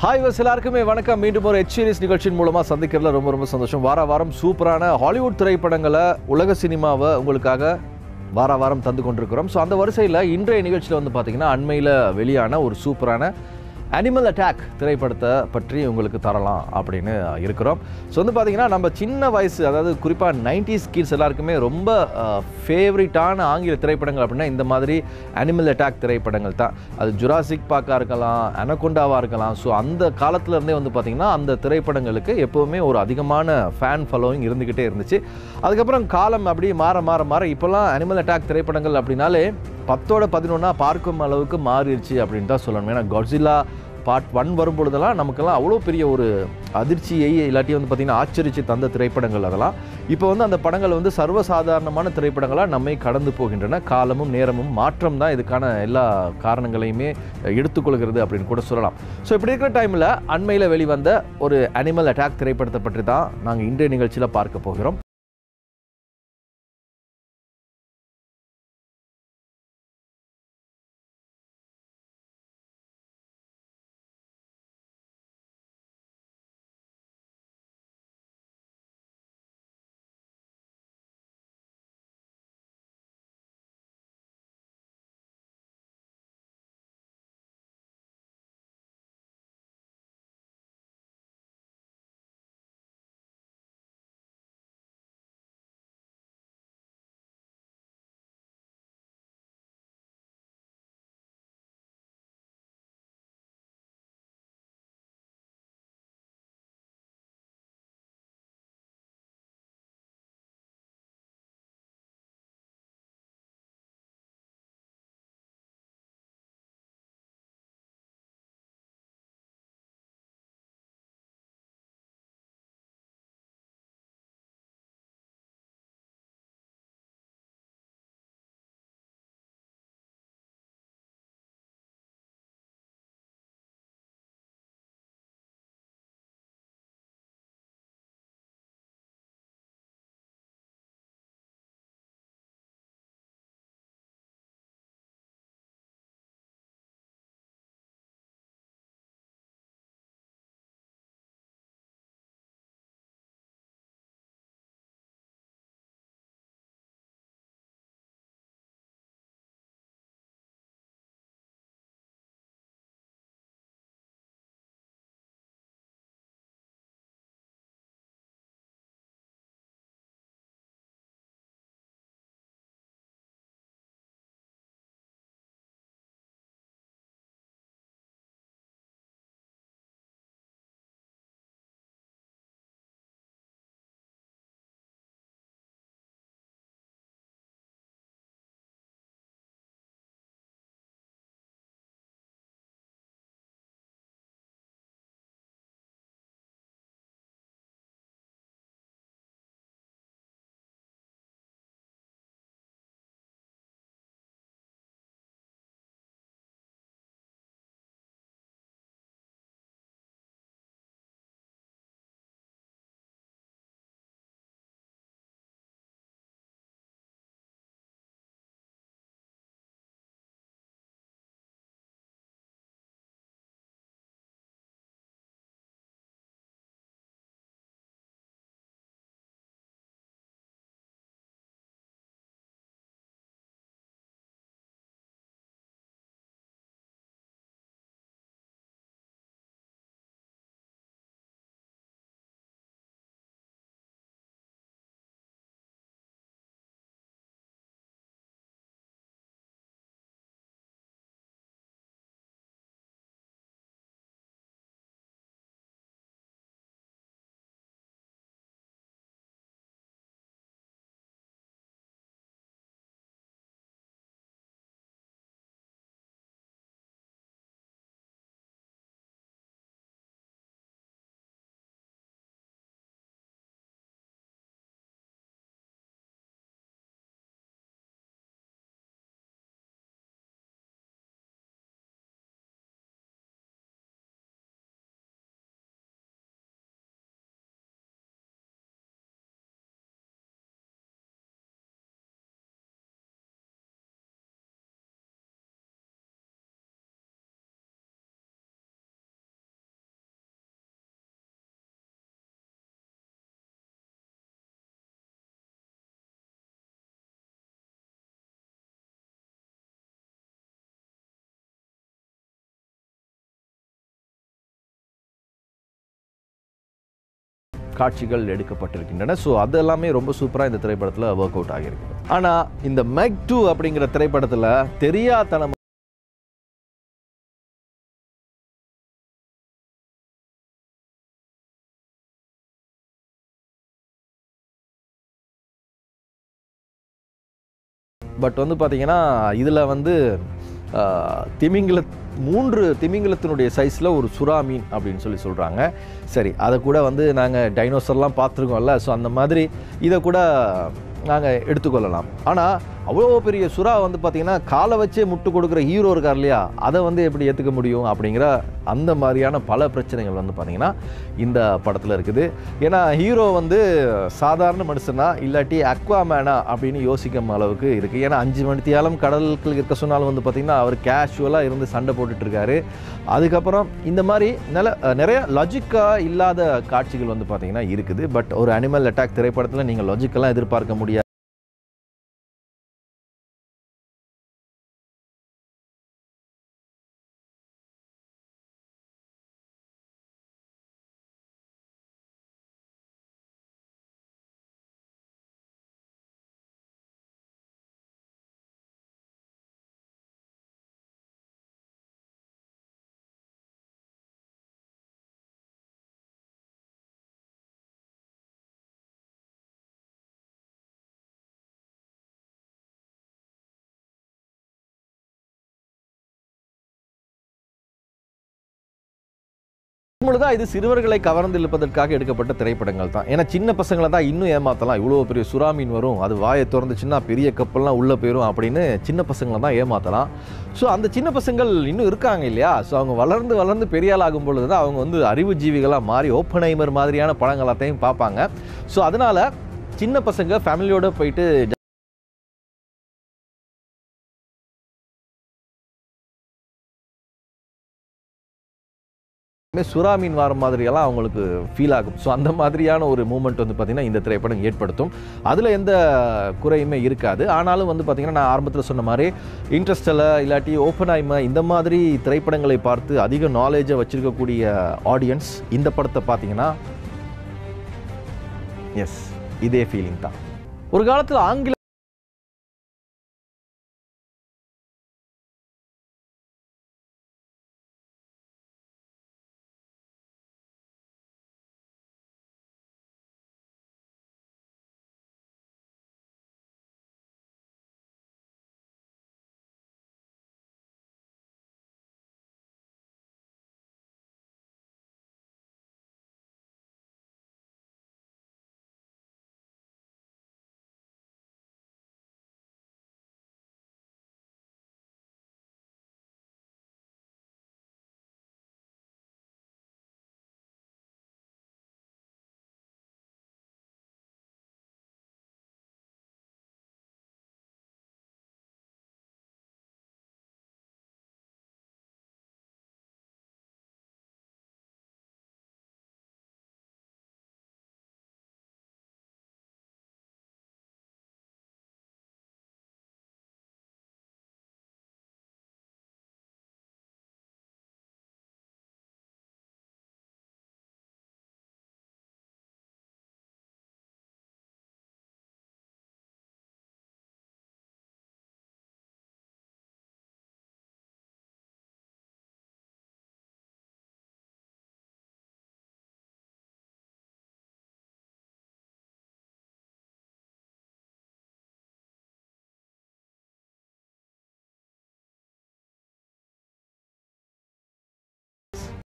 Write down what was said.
Hi எல்லாருக்குமே வணக்கம். மீண்டும் ஒரு எச் சீரிஸ் நிகழ்ச்சியின் மூலமாக சந்திக்கிறதுல ரொம்ப ரொம்ப சந்தோஷம். வாரம் சூப்பரான ஹாலிவுட் திரைப்படங்களை, உலக சினிமாவை உங்களுக்காக வாரம் தந்து கொண்டிருக்கிறோம். ஸோ அந்த வரிசையில் இன்றைய நிகழ்ச்சியில் வந்து பார்த்தீங்கன்னா அண்மையில் வெளியான ஒரு சூப்பரான அனிமல் அட்டாக் திரைப்படத்தை பற்றி உங்களுக்கு தரலாம் அப்படின்னு இருக்கிறோம். ஸோ வந்து பார்த்தீங்கன்னா நம்ம சின்ன வயசு, அதாவது குறிப்பாக 90s கிட்ஸ் எல்லாருக்குமே ரொம்ப ஃபேவரட்டான ஆங்கில திரைப்படங்கள் அப்படின்னா இந்த மாதிரி அனிமல் அட்டாக் திரைப்படங்கள் தான். அது ஜுராசிக் பார்க்காக இருக்கலாம், அனகொண்டாவாக இருக்கலாம். ஸோ அந்த காலத்துலேருந்தே வந்து பார்த்திங்கன்னா அந்த திரைப்படங்களுக்கு எப்போவுமே ஒரு அதிகமான ஃபேன் ஃபாலோவிங் இருந்துக்கிட்டே இருந்துச்சு. அதுக்கப்புறம் காலம் அப்படியே மாற இப்போல்லாம் அனிமல் அட்டாக் திரைப்படங்கள் அப்படின்னாலே 10ஓட 11 பார்க்கும் அளவுக்கு மாறிடுச்சு அப்படின்னு தான் சொல்லணும். ஏன்னா காட்ஸில்லா பார்ட் 1 வரும்பொழுதெல்லாம் நமக்கெல்லாம் அவ்வளோ பெரிய ஒரு அதிர்ச்சியை இல்லாட்டி வந்து பார்த்திங்கன்னா ஆச்சரித்து தந்த திரைப்படங்கள் அதெல்லாம். இப்போ வந்து அந்த படங்கள் வந்து சர்வசாதாரணமான திரைப்படங்களாக நம்மை கடந்து போகின்றன. காலமும் நேரமும் மாற்றம் தான் இதுக்கான எல்லா காரணங்களையுமே எடுத்துக்கொள்கிறது அப்படின்னு கூட சொல்லலாம். ஸோ இப்படி இருக்கிற டைமில் அண்மையில் வெளிவந்த ஒரு அனிமல் அட்டாக் திரைப்படத்தை பற்றி தான் நாங்கள் இன்றைய நிகழ்ச்சியில் பார்க்க போகிறோம். காட்சிகள் எடுக்கப்பட்டிருக்கின்றன. ஸோ அது எல்லாமே ரொம்ப சூப்பராக இந்த திரைப்படத்தில் ஒர்க் அவுட் ஆகியிருக்கு. ஆனால் இந்த மெக் 2 அப்படிங்கிற திரைப்படத்தில் தெரியாதனம் பட் வந்து பார்த்தீங்கன்னா இதில் வந்து திமிங்கில 3 திமிங்கிலத்தினுடைய சைஸில் ஒரு சுறா மீன் அப்படின்னு சொல்கிறாங்க. சரி, அதை கூட வந்து நாங்கள் டைனோசர்லாம் பார்த்துருக்கோம்ல, ஸோ அந்த மாதிரி இதை கூட நாங்கள் எடுத்துக்கொள்ளலாம். ஆனால் அவ்வளோ பெரிய சுறா வந்து பார்த்திங்கன்னா காலை வச்சே முட்டு கொடுக்குற ஹீரோ இருக்கார் இல்லையா, அதை வந்து எப்படி ஏற்றுக்க முடியும் அப்படிங்கிற அந்த மாதிரியான பல பிரச்சனைகள் வந்து பார்த்திங்கன்னா இந்த படத்தில் இருக்குது. ஏன்னா ஹீரோ வந்து சாதாரண மனுஷனா இல்லாட்டி அக்வாமேனா அப்படின்னு யோசிக்கும் அளவுக்கு இருக்குது. ஏன்னா 5 மணித்தியாலம் கடலுக்கு இருக்க சொன்னாலும் வந்து பார்த்திங்கன்னா அவர் கேஷுவலாக இருந்து சண்டை போட்டுட்ருக்காரு. அதுக்கப்புறம் இந்த மாதிரி நிறைய லாஜிக்காக இல்லாத காட்சிகள் வந்து பார்த்திங்கன்னா இருக்குது. பட் ஒரு அனிமல் அட்டாக் திரைப்படத்தில் நீங்கள் லாஜிக்கெல்லாம் எதிர்பார்க்க முடியாது. முழுதாக இது சிறுவர்களை கவர்ந்து இழுப்பதற்காக எடுக்கப்பட்ட திரைப்படங்கள் தான். ஏன்னா சின்ன பசங்களை தான் இன்னும் ஏமாற்றலாம். இவ்வளோ பெரிய சுறா மீன் வரும், அது வாயை திறந்துச்சுன்னா பெரிய கப்பல்லாம் உள்ளே போயிடும் அப்படின்னு சின்ன பசங்களை தான் ஏமாற்றலாம். ஸோ அந்த சின்ன பசங்கள் இன்னும் இருக்காங்க இல்லையா, ஸோ அவங்க வளர்ந்து வளர்ந்து பெரிய ஆள் ஆகும் பொழுது தான் அவங்க வந்து அறிவு ஜீவிகளாக மாறி ஓப்பன்ஹைமர் மாதிரியான படங்களாத்தையும் பார்ப்பாங்க. ஸோ அதனால் சின்ன பசங்க ஃபேமிலியோடு போயிட்டு சுறா மீன் வார மாதிரியெல்லாம் அவங்களுக்கு ஃபீல் ஆகும். ஸோ அந்த மாதிரியான ஒரு மூமெண்ட் வந்து பார்த்திங்கன்னா இந்த திரைப்படம் ஏற்படுத்தும். அதில் எந்த குறையுமே இருக்காது. ஆனாலும் வந்து பார்த்திங்கன்னா நான் ஆரம்பத்தில் சொன்ன மாதிரி இன்ட்ரெஸ்டெல்லாம் இல்லாட்டி ஓப்பன்ஹைமர் இந்த மாதிரி திரைப்படங்களை பார்த்து அதிக நாலேஜை வச்சுருக்கக்கூடிய ஆடியன்ஸ் இந்த படத்தை பார்த்திங்கன்னா எஸ் இதே ஃபீலிங் தான். ஒரு காலத்தில் ஆங்கில